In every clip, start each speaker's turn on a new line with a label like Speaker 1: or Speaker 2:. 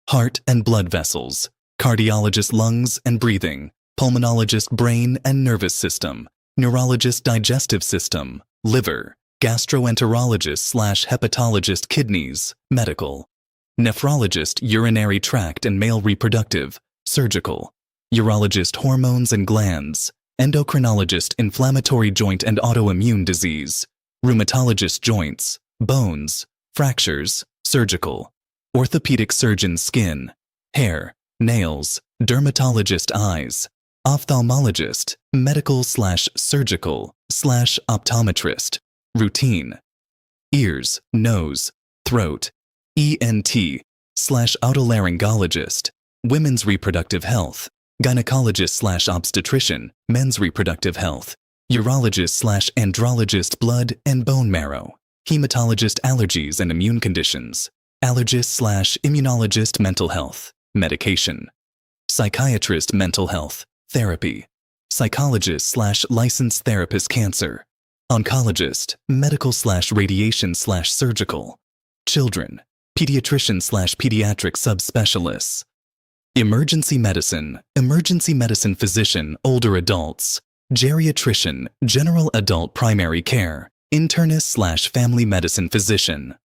Speaker 1: heart and blood vessels, cardiologist lungs and breathing, pulmonologist brain and nervous system, neurologist digestive system, liver, gastroenterologist/hepatologist kidneys, medical, nephrologist urinary tract and male reproductive, surgical, urologist hormones and glands, endocrinologist inflammatory joint and autoimmune disease, rheumatologist joints, bones, fractures, surgical, orthopedic surgeon skin, hair, nails, dermatologist eyes, ophthalmologist, medical/surgical/optometrist, routine, ears, nose, throat, ENT/otolaryngologist, women's reproductive health, gynecologist/obstetrician, men's reproductive health, urologist/andrologist blood and bone marrow, hematologist allergies and immune conditions, allergist/immunologist mental health, medication, psychiatrist mental health, therapy, psychologist/licensed therapist cancer, oncologist, medical/radiation/surgical, children, pediatrician/pediatric subspecialists, emergency medicine physician, older adults, geriatrician, general adult primary care, internist/family medicine physician.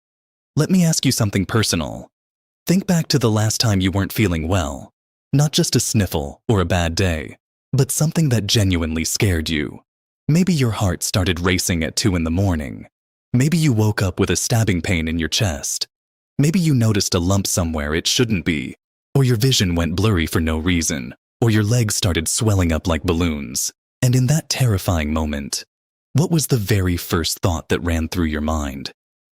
Speaker 1: Let me ask you something personal. Think back to the last time you weren't feeling well. Not just a sniffle or a bad day, but something that genuinely scared you. Maybe your heart started racing at 2 in the morning. Maybe you woke up with a stabbing pain in your chest. Maybe you noticed a lump somewhere it shouldn't be, or your vision went blurry for no reason, or your legs started swelling up like balloons. And in that terrifying moment, what was the very first thought that ran through your mind?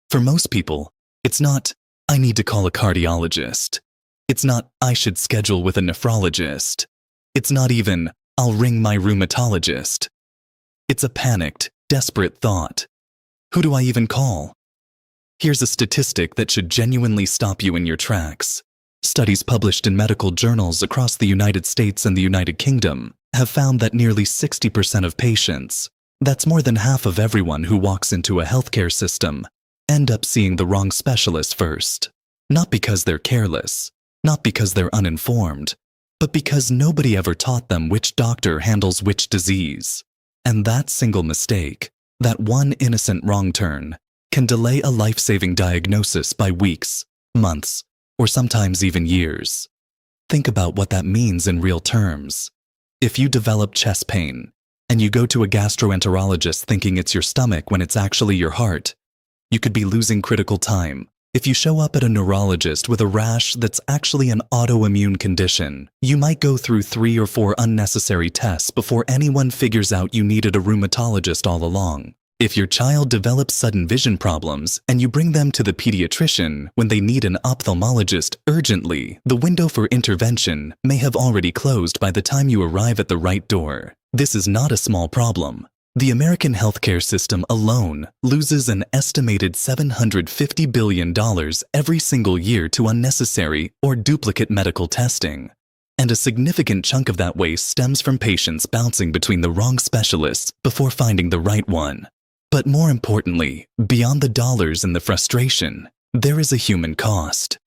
Speaker 1: For most people, it's not, I need to call a cardiologist. It's not, I should schedule with a nephrologist. It's not even, I'll ring my rheumatologist. It's a panicked, desperate thought. Who do I even call? Here's a statistic that should genuinely stop you in your tracks. Studies published in medical journals across the United States and the United Kingdom have found that nearly 60% of patients, that's more than half of everyone who walks into a healthcare system, end up seeing the wrong specialist first. Not because they're careless, not because they're uninformed, but because nobody ever taught them which doctor handles which disease. And that single mistake, that one innocent wrong turn, can delay a life-saving diagnosis by weeks, months, or sometimes even years. Think about what that means in real terms. If you develop chest pain, and you go to a gastroenterologist thinking it's your stomach when it's actually your heart, you could be losing critical time. If you show up at a neurologist with a rash that's actually an autoimmune condition, you might go through 3 or 4 unnecessary tests before anyone figures out you needed a rheumatologist all along. If your child develops sudden vision problems and you bring them to the pediatrician when they need an ophthalmologist urgently, the window for intervention may have already closed by the time you arrive at the right door. This is not a small problem. The American healthcare system alone loses an estimated $750 billion every single year to unnecessary or duplicate medical testing. And a significant chunk of that waste stems from patients bouncing between the wrong specialists before finding the right one. But more importantly, beyond the dollars and the frustration, there is a human cost.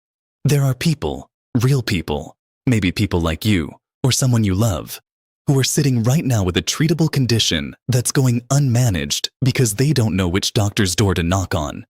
Speaker 1: There are people, real people, maybe people like you or someone you love, who are sitting right now with a treatable condition that's going unmanaged because they don't know which doctor's door to knock on.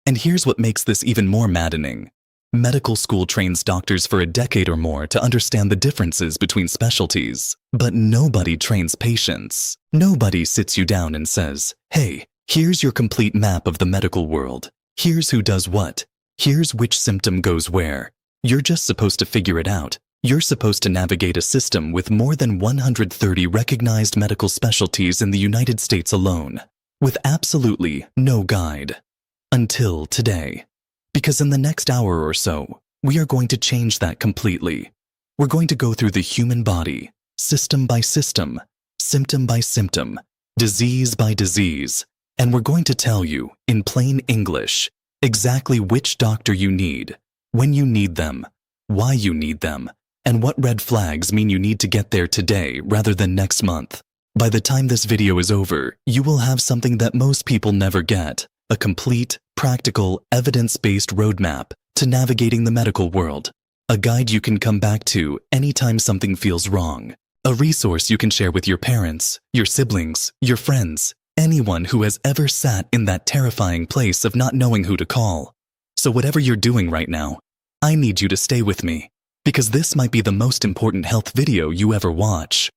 Speaker 1: And here's what makes this even more maddening. Medical school trains doctors for a decade or more to understand the differences between specialties, but nobody trains patients. Nobody sits you down and says, hey, here's your complete map of the medical world. Here's who does what. Here's which symptom goes where. You're just supposed to figure it out. You're supposed to navigate a system with more than 130 recognized medical specialties in the United States alone, with absolutely no guide. Until today. Because in the next hour or so, we are going to change that completely. We're going to go through the human body, system by system, symptom by symptom, disease by disease, and we're going to tell you, in plain English, exactly which doctor you need, when you need them, why you need them, and what red flags mean you need to get there today rather than next month. By the time this video is over, you will have something that most people never get, a complete, practical, evidence-based roadmap to navigating the medical world. A guide you can come back to anytime something feels wrong. A resource you can share with your parents, your siblings, your friends, anyone who has ever sat in that terrifying place of not knowing who to call. So whatever you're doing right now, I need you to stay with me, because this might be the most important health video you ever watch.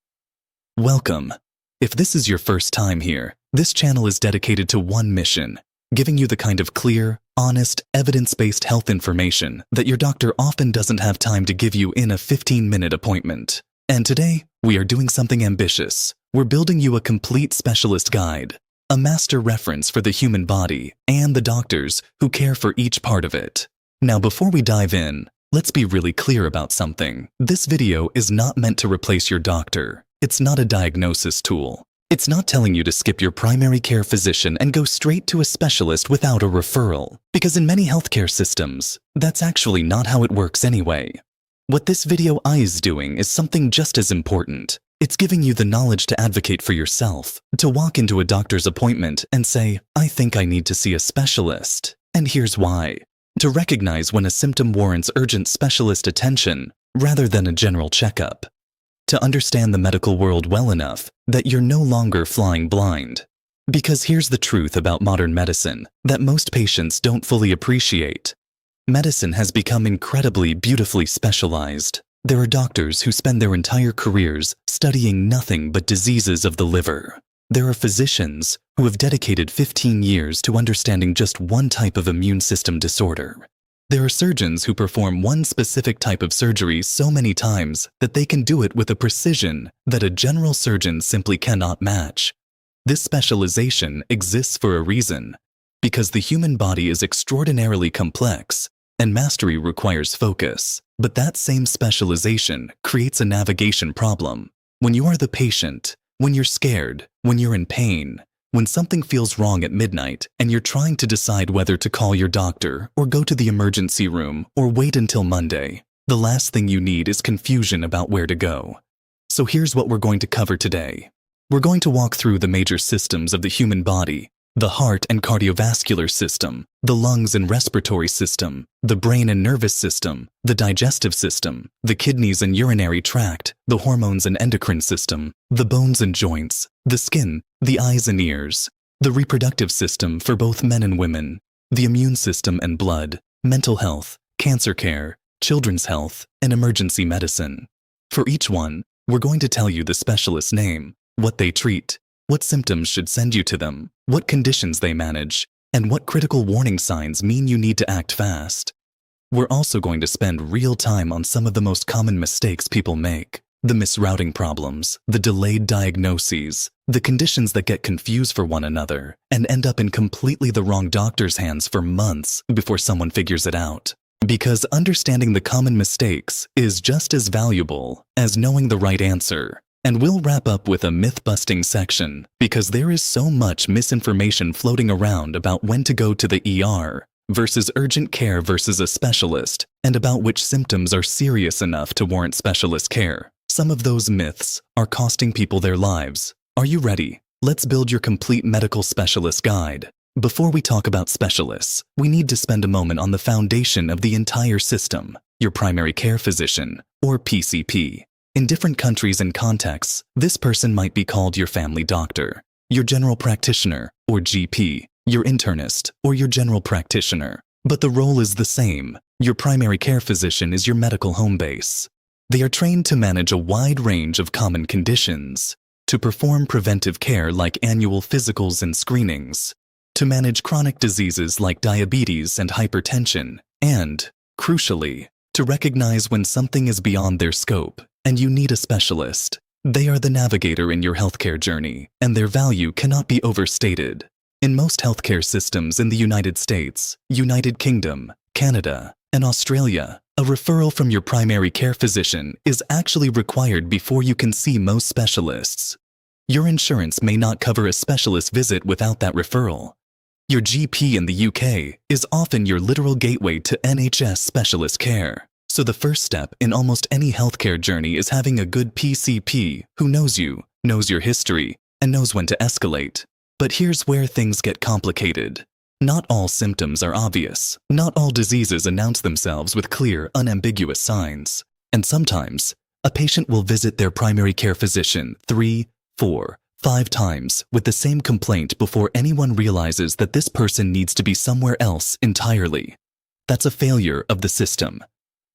Speaker 1: Welcome. If this is your first time here, this channel is dedicated to one mission: giving you the kind of clear, honest, evidence-based health information that your doctor often doesn't have time to give you in a 15-minute appointment. And today, we are doing something ambitious. We're building you a complete specialist guide, a master reference for the human body and the doctors who care for each part of it. Now, before we dive in, let's be really clear about something. This video is not meant to replace your doctor. It's not a diagnosis tool. It's not telling you to skip your primary care physician and go straight to a specialist without a referral, because in many healthcare systems, that's actually not how it works anyway. What this video is doing is something just as important. It's giving you the knowledge to advocate for yourself, to walk into a doctor's appointment and say, I think I need to see a specialist, and here's why. To recognize when a symptom warrants urgent specialist attention rather than a general checkup. To understand the medical world well enough that you're no longer flying blind. Because here's the truth about modern medicine that most patients don't fully appreciate. Medicine has become incredibly beautifully specialized. There are doctors who spend their entire careers studying nothing but diseases of the liver. There are physicians who have dedicated 15 years to understanding just one type of immune system disorder. There are surgeons who perform one specific type of surgery so many times that they can do it with a precision that a general surgeon simply cannot match. This specialization exists for a reason, because the human body is extraordinarily complex and mastery requires focus. But that same specialization creates a navigation problem. When you are the patient, when you're scared, when you're in pain, when something feels wrong at midnight and you're trying to decide whether to call your doctor or go to the emergency room or wait until Monday, the last thing you need is confusion about where to go. So here's what we're going to cover today. We're going to walk through the major systems of the human body: the heart and cardiovascular system, the lungs and respiratory system, the brain and nervous system, the digestive system, the kidneys and urinary tract, the hormones and endocrine system, the bones and joints, the skin, the eyes and ears, the reproductive system for both men and women, the immune system and blood, mental health, cancer care, children's health, and emergency medicine. For each one, we're going to tell you the specialist's name, what they treat, what symptoms should send you to them, what conditions they manage, and what critical warning signs mean you need to act fast. We're also going to spend real time on some of the most common mistakes people make, the misrouting problems, the delayed diagnoses, the conditions that get confused for one another and end up in completely the wrong doctor's hands for months before someone figures it out. Because understanding the common mistakes is just as valuable as knowing the right answer. And we'll wrap up with a myth-busting section, because there is so much misinformation floating around about when to go to the ER versus urgent care versus a specialist, and about which symptoms are serious enough to warrant specialist care. Some of those myths are costing people their lives. Are you ready? Let's build your complete medical specialist guide. Before we talk about specialists, we need to spend a moment on the foundation of the entire system, your primary care physician, or PCP. In different countries and contexts, this person might be called your family doctor, your general practitioner, or GP, your internist, or your general practitioner. But the role is the same. Your primary care physician is your medical home base. They are trained to manage a wide range of common conditions, to perform preventive care like annual physicals and screenings, to manage chronic diseases like diabetes and hypertension, and, crucially, to recognize when something is beyond their scope and you need a specialist. They are the navigator in your healthcare journey, and their value cannot be overstated. In most healthcare systems in the United States, United Kingdom, Canada, and Australia, a referral from your primary care physician is actually required before you can see most specialists. Your insurance may not cover a specialist visit without that referral. Your GP in the UK is often your literal gateway to NHS specialist care. So the first step in almost any healthcare journey is having a good PCP who knows you, knows your history, and knows when to escalate. But here's where things get complicated. Not all symptoms are obvious. Not all diseases announce themselves with clear, unambiguous signs. And sometimes, a patient will visit their primary care physician 3, 4, 5 times with the same complaint before anyone realizes that this person needs to be somewhere else entirely. That's a failure of the system.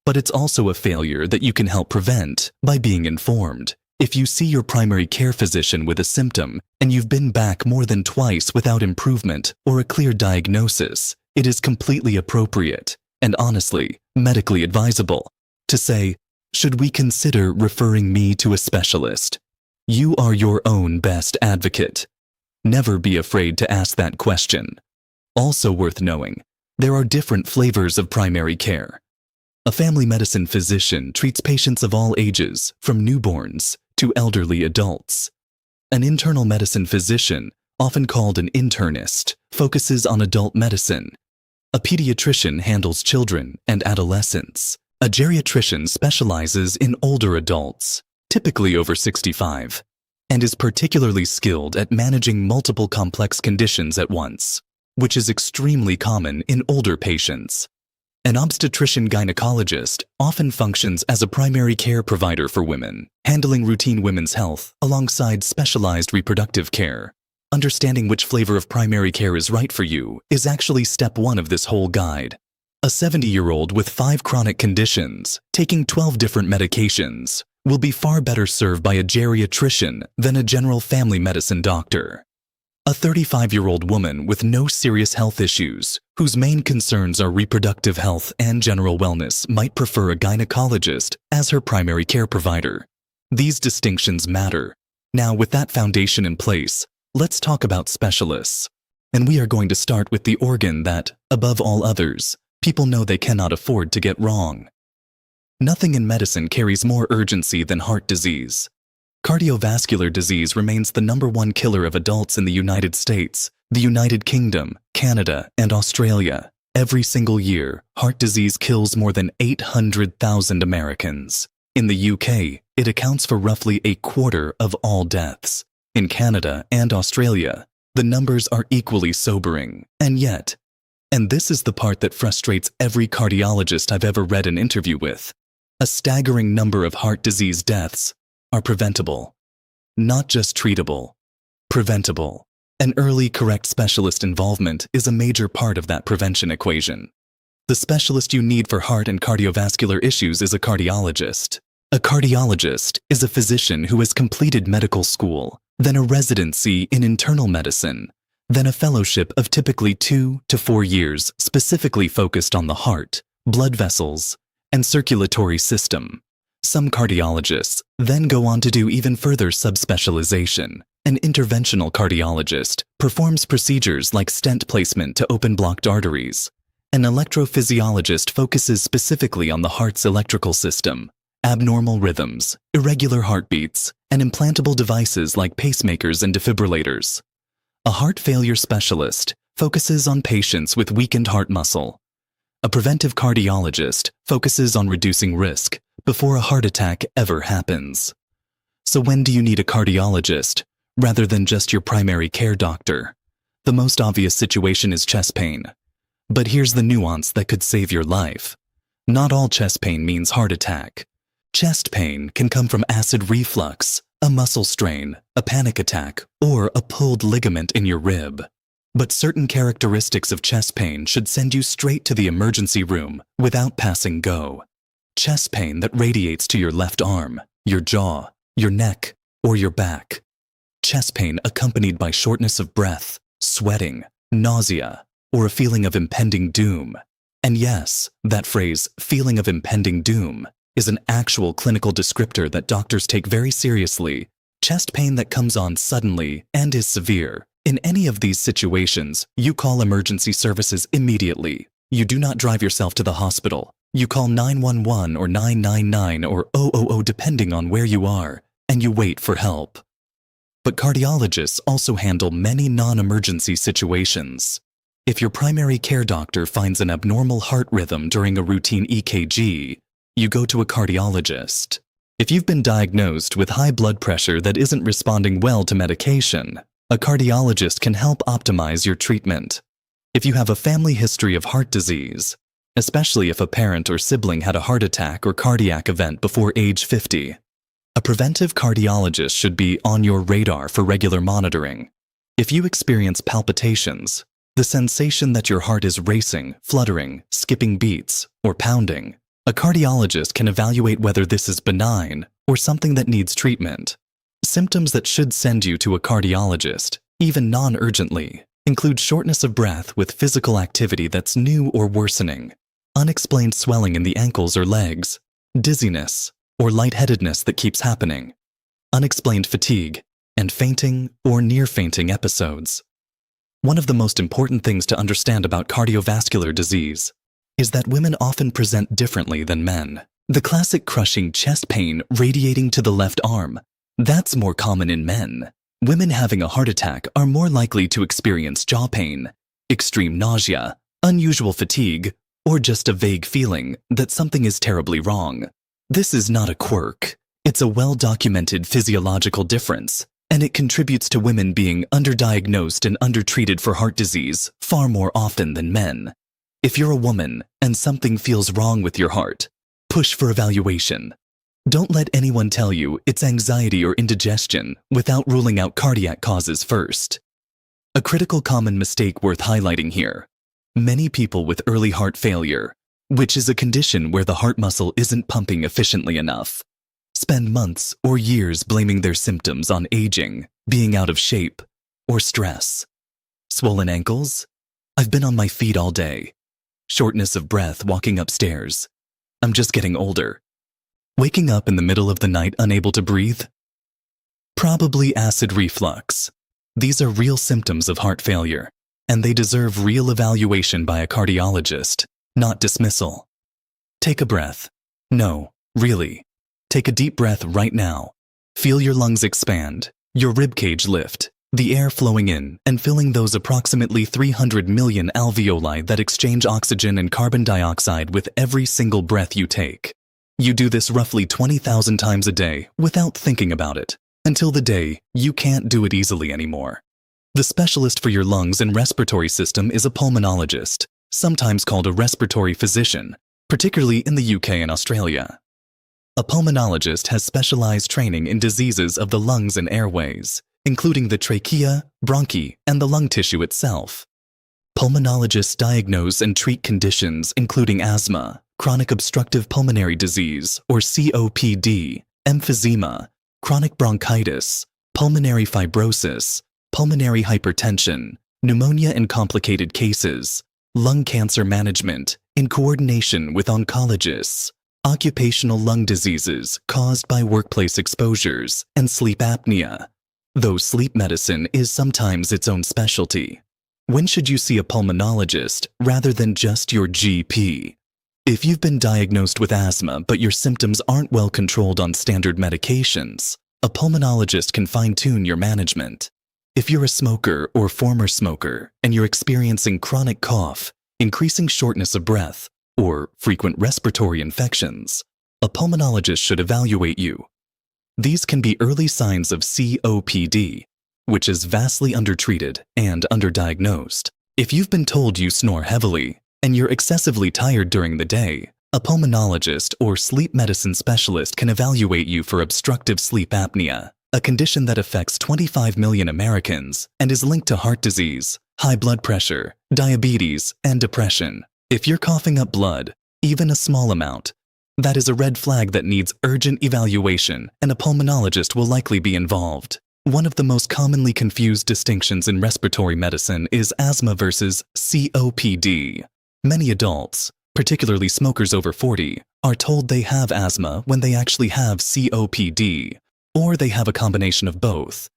Speaker 1: But it's also a failure that you can help prevent by being informed. If you see your primary care physician with a symptom and you've been back more than twice without improvement or a clear diagnosis, it is completely appropriate and honestly, medically advisable to say, should we consider referring me to a specialist? You are your own best advocate. Never be afraid to ask that question. Also worth knowing, there are different flavors of primary care. A family medicine physician treats patients of all ages, from newborns to elderly adults. An internal medicine physician, often called an internist, focuses on adult medicine. A pediatrician handles children and adolescents. A geriatrician specializes in older adults, typically over 65, and is particularly skilled at managing multiple complex conditions at once, which is extremely common in older patients. An obstetrician-gynecologist often functions as a primary care provider for women, handling routine women's health alongside specialized reproductive care. Understanding which flavor of primary care is right for you is actually step 1 of this whole guide. A 70-year-old with 5 chronic conditions, taking 12 different medications, will be far better served by a geriatrician than a general family medicine doctor. A 35-year-old woman with no serious health issues, whose main concerns are reproductive health and general wellness, might prefer a gynecologist as her primary care provider. These distinctions matter. Now, with that foundation in place, let's talk about specialists. And we are going to start with the organ that, above all others, people know they cannot afford to get wrong. Nothing in medicine carries more urgency than heart disease. Cardiovascular disease remains the #1 killer of adults in the United States, the United Kingdom, Canada, and Australia. Every single year, heart disease kills more than 800,000 Americans. In the UK, it accounts for roughly a quarter of all deaths. In Canada and Australia, the numbers are equally sobering. And yet, and this is the part that frustrates every cardiologist I've ever read an interview with, a staggering number of heart disease deaths are preventable. Not just treatable, preventable. An early, correct specialist involvement is a major part of that prevention equation. The specialist you need for heart and cardiovascular issues is a cardiologist. A cardiologist is a physician who has completed medical school, then a residency in internal medicine, then a fellowship of typically 2 to 4 years specifically focused on the heart, blood vessels, and circulatory system. Some cardiologists then go on to do even further subspecialization. An interventional cardiologist performs procedures like stent placement to open blocked arteries. An electrophysiologist focuses specifically on the heart's electrical system, abnormal rhythms, irregular heartbeats, and implantable devices like pacemakers and defibrillators. A heart failure specialist focuses on patients with weakened heart muscle. A preventive cardiologist focuses on reducing risk before a heart attack ever happens. So when do you need a cardiologist rather than just your primary care doctor? The most obvious situation is chest pain. But here's the nuance that could save your life. Not all chest pain means heart attack. Chest pain can come from acid reflux, a muscle strain, a panic attack, or a pulled ligament in your rib. But certain characteristics of chest pain should send you straight to the emergency room without passing go. Chest pain that radiates to your left arm, your jaw, your neck, or your back. Chest pain accompanied by shortness of breath, sweating, nausea, or a feeling of impending doom. And yes, that phrase, feeling of impending doom, is an actual clinical descriptor that doctors take very seriously. Chest pain that comes on suddenly and is severe. In any of these situations, you call emergency services immediately. You do not drive yourself to the hospital. You call 911 or 999 or 000 depending on where you are, and you wait for help. But cardiologists also handle many non-emergency situations. If your primary care doctor finds an abnormal heart rhythm during a routine EKG, you go to a cardiologist. If you've been diagnosed with high blood pressure that isn't responding well to medication, a cardiologist can help optimize your treatment. If you have a family history of heart disease, especially if a parent or sibling had a heart attack or cardiac event before age 50, a preventive cardiologist should be on your radar for regular monitoring. If you experience palpitations, the sensation that your heart is racing, fluttering, skipping beats, or pounding, a cardiologist can evaluate whether this is benign or something that needs treatment. Symptoms that should send you to a cardiologist, even non-urgently, include shortness of breath with physical activity that's new or worsening, unexplained swelling in the ankles or legs, dizziness or lightheadedness that keeps happening, unexplained fatigue, and fainting or near-fainting episodes. One of the most important things to understand about cardiovascular disease is that women often present differently than men. The classic crushing chest pain radiating to the left arm, that's more common in men. Women having a heart attack are more likely to experience jaw pain, extreme nausea, unusual fatigue, or just a vague feeling that something is terribly wrong. This is not a quirk. It's a well-documented physiological difference, and it contributes to women being underdiagnosed and undertreated for heart disease far more often than men. If you're a woman and something feels wrong with your heart, push for evaluation. Don't let anyone tell you it's anxiety or indigestion without ruling out cardiac causes first. A critical common mistake worth highlighting here. Many people with early heart failure, which is a condition where the heart muscle isn't pumping efficiently enough, spend months or years blaming their symptoms on aging, being out of shape, or stress. Swollen ankles? I've been on my feet all day. Shortness of breath walking upstairs. I'm just getting older. Waking up in the middle of the night unable to breathe? Probably acid reflux. These are real symptoms of heart failure, and they deserve real evaluation by a cardiologist, not dismissal. Take a breath. No, really. Take a deep breath right now. Feel your lungs expand, your ribcage lift, the air flowing in and filling those approximately 300 million alveoli that exchange oxygen and carbon dioxide with every single breath you take. You do this roughly 20,000 times a day without thinking about it, until the day you can't do it easily anymore. The specialist for your lungs and respiratory system is a pulmonologist, sometimes called a respiratory physician, particularly in the UK and Australia. A pulmonologist has specialized training in diseases of the lungs and airways, including the trachea, bronchi, and the lung tissue itself. Pulmonologists diagnose and treat conditions including asthma, chronic obstructive pulmonary disease, or COPD, emphysema, chronic bronchitis, pulmonary fibrosis, pulmonary hypertension, pneumonia in complicated cases, lung cancer management in coordination with oncologists, occupational lung diseases caused by workplace exposures, and sleep apnea, though sleep medicine is sometimes its own specialty. When should you see a pulmonologist rather than just your GP? If you've been diagnosed with asthma but your symptoms aren't well controlled on standard medications, a pulmonologist can fine-tune your management. If you're a smoker or former smoker and you're experiencing chronic cough, increasing shortness of breath, or frequent respiratory infections, a pulmonologist should evaluate you. These can be early signs of COPD, which is vastly undertreated and underdiagnosed. If you've been told you snore heavily and you're excessively tired during the day, a pulmonologist or sleep medicine specialist can evaluate you for obstructive sleep apnea, a condition that affects 25 million Americans and is linked to heart disease, high blood pressure, diabetes, and depression. If you're coughing up blood, even a small amount, that is a red flag that needs urgent evaluation, and a pulmonologist will likely be involved. One of the most commonly confused distinctions in respiratory medicine is asthma versus COPD. Many adults, particularly smokers over 40, are told they have asthma when they actually have COPD, or they have a combination of both.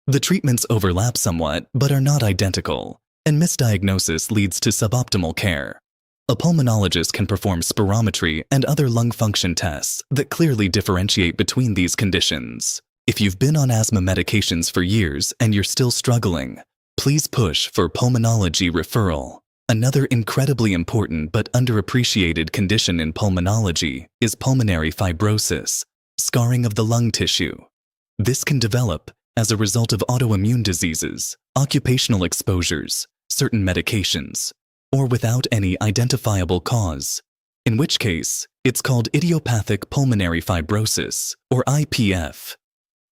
Speaker 1: The treatments overlap somewhat, but are not identical, and misdiagnosis leads to suboptimal care. A pulmonologist can perform spirometry and other lung function tests that clearly differentiate between these conditions. If you've been on asthma medications for years and you're still struggling, please push for pulmonology referral. Another incredibly important but underappreciated condition in pulmonology is pulmonary fibrosis, scarring of the lung tissue. This can develop as a result of autoimmune diseases, occupational exposures, certain medications, or without any identifiable cause, in which case it's called idiopathic pulmonary fibrosis, or IPF.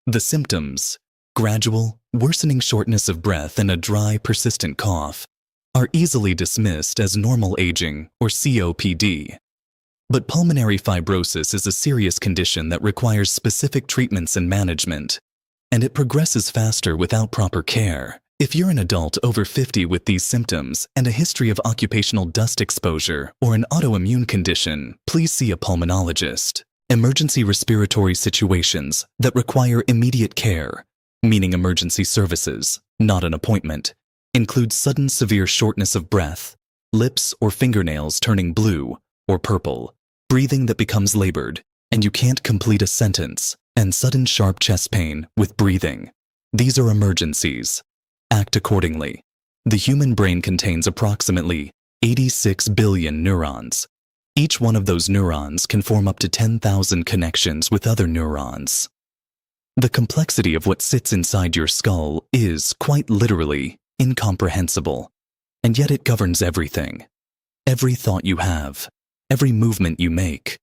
Speaker 1: The symptoms, gradual, worsening shortness of breath and a dry, persistent cough, are easily dismissed as normal aging, or COPD. But pulmonary fibrosis is a serious condition that requires specific treatments and management, and it progresses faster without proper care. If you're an adult over 50 with these symptoms and a history of occupational dust exposure or an autoimmune condition, please see a pulmonologist. Emergency respiratory situations that require immediate care, meaning emergency services, not an appointment, include sudden severe shortness of breath, lips or fingernails turning blue or purple, breathing that becomes labored, and you can't complete a sentence, and sudden sharp chest pain with breathing. These are emergencies. Act accordingly. The human brain contains approximately 86 billion neurons. Each one of those neurons can form up to 10,000 connections with other neurons. The complexity of what sits inside your skull is, quite literally, incomprehensible, and yet it governs everything. Every thought you have, every movement you make,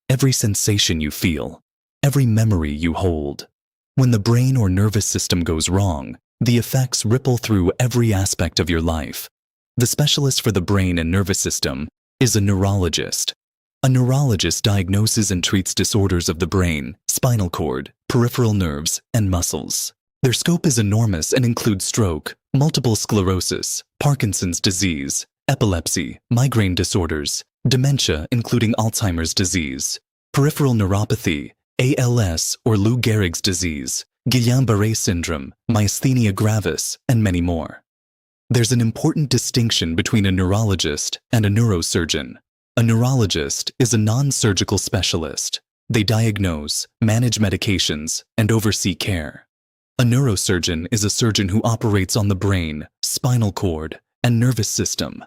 Speaker 1: every sensation you feel, every memory you hold. When the brain or nervous system goes wrong, the effects ripple through every aspect of your life. The specialist for the brain and nervous system is a neurologist. A neurologist diagnoses and treats disorders of the brain, spinal cord, peripheral nerves, and muscles. Their scope is enormous and includes stroke, multiple sclerosis, Parkinson's disease, epilepsy, migraine disorders, dementia including Alzheimer's disease, peripheral neuropathy, ALS or Lou Gehrig's disease, Guillain-Barré syndrome, myasthenia gravis, and many more. There's an important distinction between a neurologist and a neurosurgeon. A neurologist is a non-surgical specialist. They diagnose, manage medications, and oversee care. A neurosurgeon is a surgeon who operates on the brain, spinal cord, and nervous system.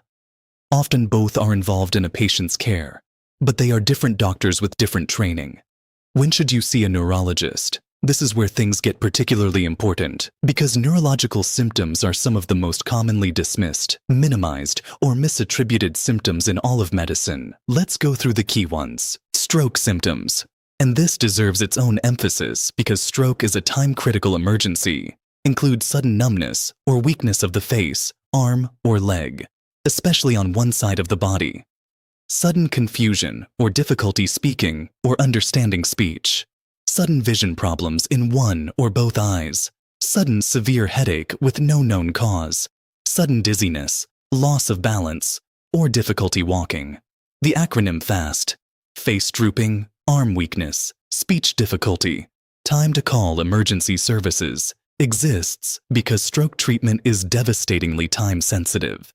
Speaker 1: Often both are involved in a patient's care, but they are different doctors with different training. When should you see a neurologist? This is where things get particularly important, because neurological symptoms are some of the most commonly dismissed, minimized, or misattributed symptoms in all of medicine. Let's go through the key ones. Stroke symptoms. And this deserves its own emphasis because stroke is a time-critical emergency. Include sudden numbness or weakness of the face, arm, or leg, especially on one side of the body. Sudden confusion or difficulty speaking or understanding speech. Sudden vision problems in one or both eyes, sudden severe headache with no known cause, sudden dizziness, loss of balance, or difficulty walking. The acronym FAST, face drooping, arm weakness, speech difficulty, time to call emergency services, exists because stroke treatment is devastatingly time-sensitive.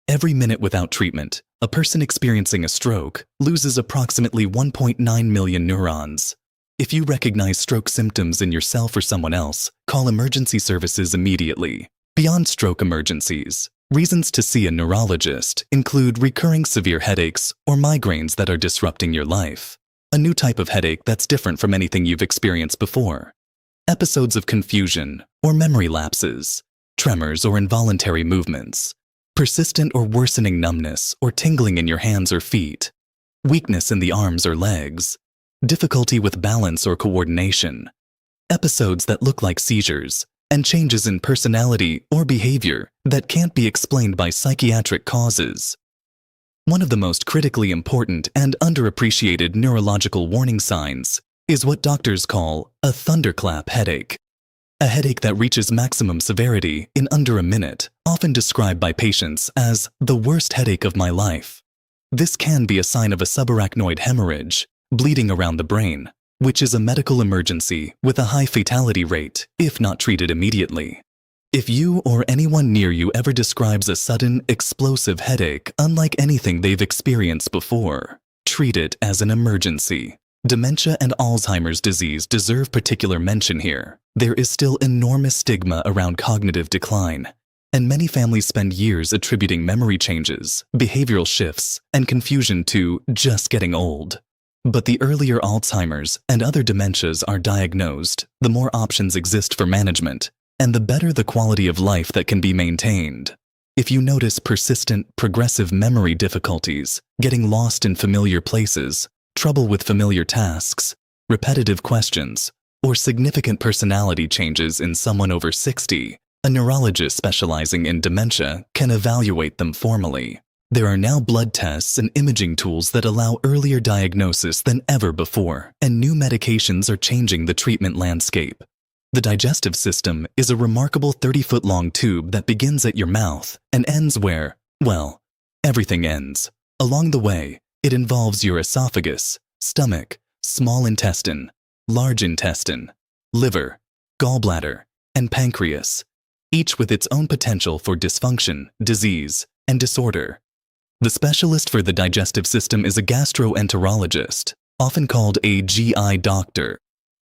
Speaker 1: Every minute without treatment, a person experiencing a stroke loses approximately 1.9 million neurons. If you recognize stroke symptoms in yourself or someone else, call emergency services immediately. Beyond stroke emergencies, reasons to see a neurologist include recurring severe headaches or migraines that are disrupting your life, a new type of headache that's different from anything you've experienced before, episodes of confusion or memory lapses, tremors or involuntary movements, persistent or worsening numbness or tingling in your hands or feet, weakness in the arms or legs, difficulty with balance or coordination, episodes that look like seizures, and changes in personality or behavior that can't be explained by psychiatric causes. One of the most critically important and underappreciated neurological warning signs is what doctors call a thunderclap headache. A headache that reaches maximum severity in under a minute, often described by patients as the worst headache of my life. This can be a sign of a subarachnoid hemorrhage, bleeding around the brain, which is a medical emergency with a high fatality rate if not treated immediately. If you or anyone near you ever describes a sudden, explosive headache unlike anything they've experienced before, treat it as an emergency. Dementia and Alzheimer's disease deserve particular mention here. There is still enormous stigma around cognitive decline, and many families spend years attributing memory changes, behavioral shifts, and confusion to just getting old. But the earlier Alzheimer's and other dementias are diagnosed, the more options exist for management, and the better the quality of life that can be maintained. If you notice persistent, progressive memory difficulties, getting lost in familiar places, trouble with familiar tasks, repetitive questions, or significant personality changes in someone over 60, a neurologist specializing in dementia can evaluate them formally. There are now blood tests and imaging tools that allow earlier diagnosis than ever before, and new medications are changing the treatment landscape. The digestive system is a remarkable 30-foot-long tube that begins at your mouth and ends where, well, everything ends. Along the way, it involves your esophagus, stomach, small intestine, large intestine, liver, gallbladder, and pancreas, each with its own potential for dysfunction, disease, and disorder. The specialist for the digestive system is a gastroenterologist, often called a GI doctor.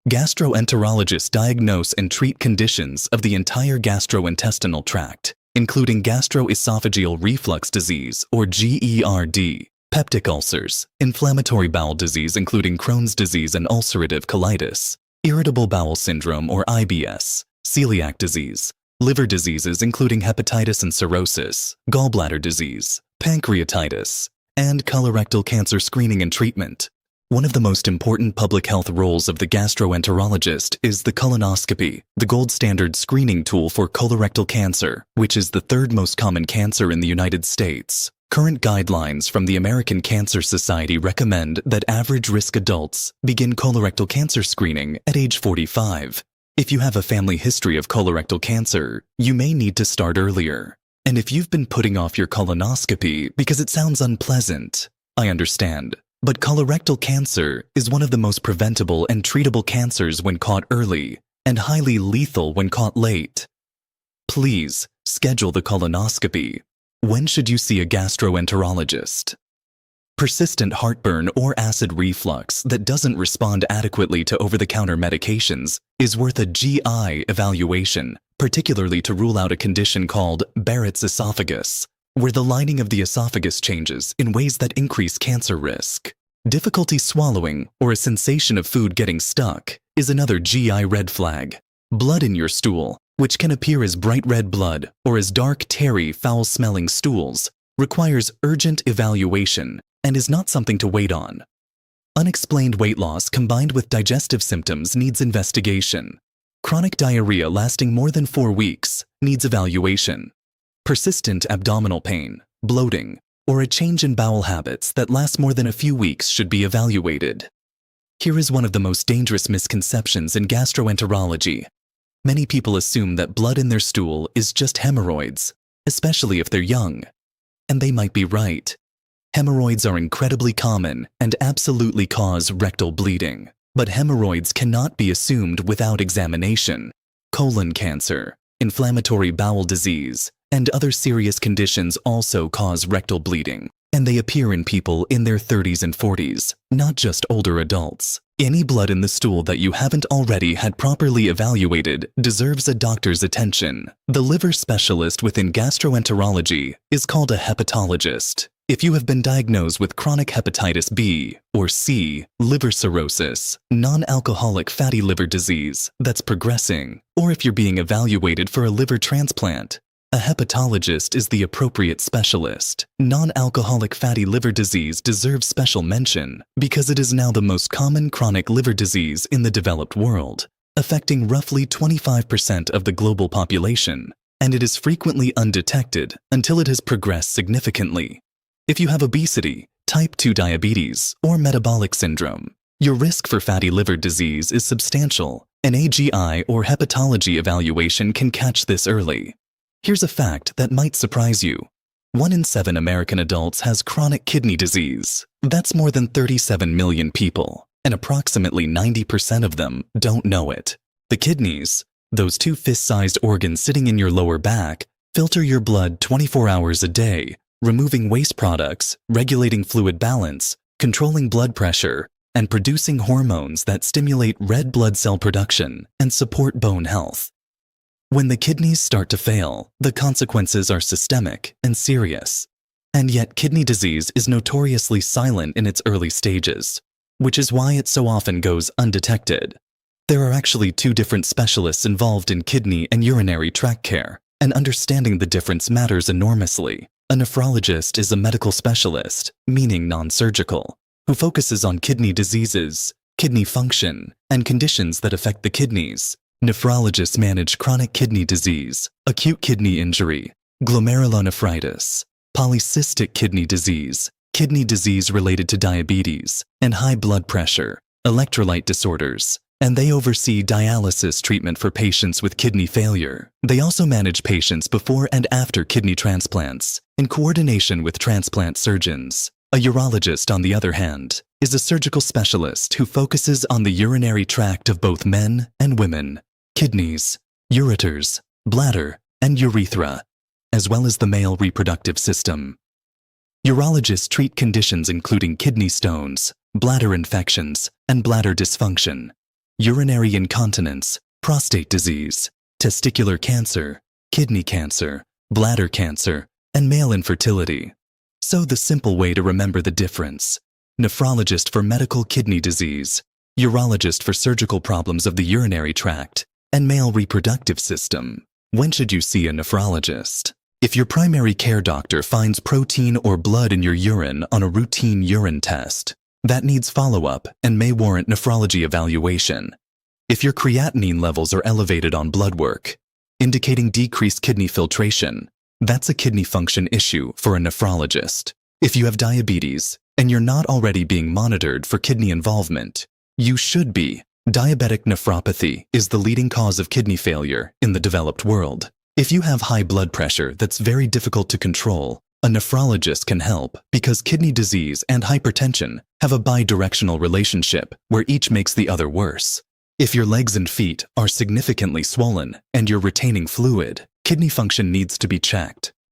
Speaker 1: Gastroenterologists diagnose and treat conditions of the entire gastrointestinal tract, including gastroesophageal reflux disease or GERD, peptic ulcers, inflammatory bowel disease including Crohn's disease and ulcerative colitis, irritable bowel syndrome or IBS, celiac disease, liver diseases including hepatitis and cirrhosis, gallbladder disease, pancreatitis, and colorectal cancer screening and treatment. One of the most important public health roles of the gastroenterologist is the colonoscopy, the gold standard screening tool for colorectal cancer, which is the third most common cancer in the United States. Current guidelines from the American Cancer Society recommend that average-risk adults begin colorectal cancer screening at age 45. If you have a family history of colorectal cancer, you may need to start earlier. And if you've been putting off your colonoscopy because it sounds unpleasant, I understand. But colorectal cancer is one of the most preventable and treatable cancers when caught early, and highly lethal when caught late. Please schedule the colonoscopy. When should you see a gastroenterologist? Persistent heartburn or acid reflux that doesn't respond adequately to over-the-counter medications is worth a GI evaluation, particularly to rule out a condition called Barrett's esophagus, where the lining of the esophagus changes in ways that increase cancer risk. Difficulty swallowing or a sensation of food getting stuck is another GI red flag. Blood in your stool, which can appear as bright red blood or as dark, tarry, foul-smelling stools, requires urgent evaluation and is not something to wait on. Unexplained weight loss combined with digestive symptoms needs investigation. Chronic diarrhea lasting more than 4 weeks needs evaluation. Persistent abdominal pain, bloating, or a change in bowel habits that lasts more than a few weeks should be evaluated. Here is one of the most dangerous misconceptions in gastroenterology. Many people assume that blood in their stool is just hemorrhoids, especially if they're young. And they might be right. Hemorrhoids are incredibly common and absolutely cause rectal bleeding. But hemorrhoids cannot be assumed without examination. Colon cancer, inflammatory bowel disease, and other serious conditions also cause rectal bleeding, and they appear in people in their 30s and 40s, not just older adults. Any blood in the stool that you haven't already had properly evaluated deserves a doctor's attention. The liver specialist within gastroenterology is called a hepatologist. If you have been diagnosed with chronic hepatitis B or C, liver cirrhosis, non-alcoholic fatty liver disease that's progressing, or if you're being evaluated for a liver transplant, a hepatologist is the appropriate specialist. Non-alcoholic fatty liver disease deserves special mention because it is now the most common chronic liver disease in the developed world, affecting roughly 25% of the global population, and it is frequently undetected until it has progressed significantly. If you have obesity, type 2 diabetes, or metabolic syndrome, your risk for fatty liver disease is substantial. An AGI or hepatology evaluation can catch this early. Here's a fact that might surprise you. 1 in 7 American adults has chronic kidney disease. That's more than 37 million people, and approximately 90% of them don't know it. The kidneys, those 2 fist-sized organs sitting in your lower back, filter your blood 24 hours a day, removing waste products, regulating fluid balance, controlling blood pressure, and producing hormones that stimulate red blood cell production and support bone health. When the kidneys start to fail, the consequences are systemic and serious. And yet kidney disease is notoriously silent in its early stages, which is why it so often goes undetected. There are actually 2 different specialists involved in kidney and urinary tract care. and understanding the difference matters enormously. A nephrologist is a medical specialist, meaning non-surgical, who focuses on kidney diseases, kidney function, and conditions that affect the kidneys. Nephrologists manage chronic kidney disease, acute kidney injury, glomerulonephritis, polycystic kidney disease related to diabetes, and high blood pressure, electrolyte disorders, and they oversee dialysis treatment for patients with kidney failure. They also manage patients before and after kidney transplants, in coordination with transplant surgeons. A urologist, on the other hand, is a surgical specialist who focuses on the urinary tract of both men and women, kidneys, ureters, bladder, and urethra, as well as the male reproductive system. Urologists treat conditions including kidney stones, bladder infections, and bladder dysfunction, urinary incontinence, prostate disease, testicular cancer, kidney cancer, bladder cancer, and male infertility. So the simple way to remember the difference: nephrologist for medical kidney disease, urologist for surgical problems of the urinary tract, and male reproductive system. When should you see a nephrologist? If your primary care doctor finds protein or blood in your urine on a routine urine test, that needs follow-up and may warrant nephrology evaluation. If your creatinine levels are elevated on blood work, indicating decreased kidney filtration, that's a kidney function issue for a nephrologist. If you have diabetes and you're not already being monitored for kidney involvement, you should be. Diabetic nephropathy is the leading cause of kidney failure in the developed world. If you have high blood pressure that's very difficult to control, a nephrologist can help because kidney disease and hypertension have a bidirectional relationship where each makes the other worse. If your legs and feet are significantly swollen and you're retaining fluid, kidney function needs to be checked.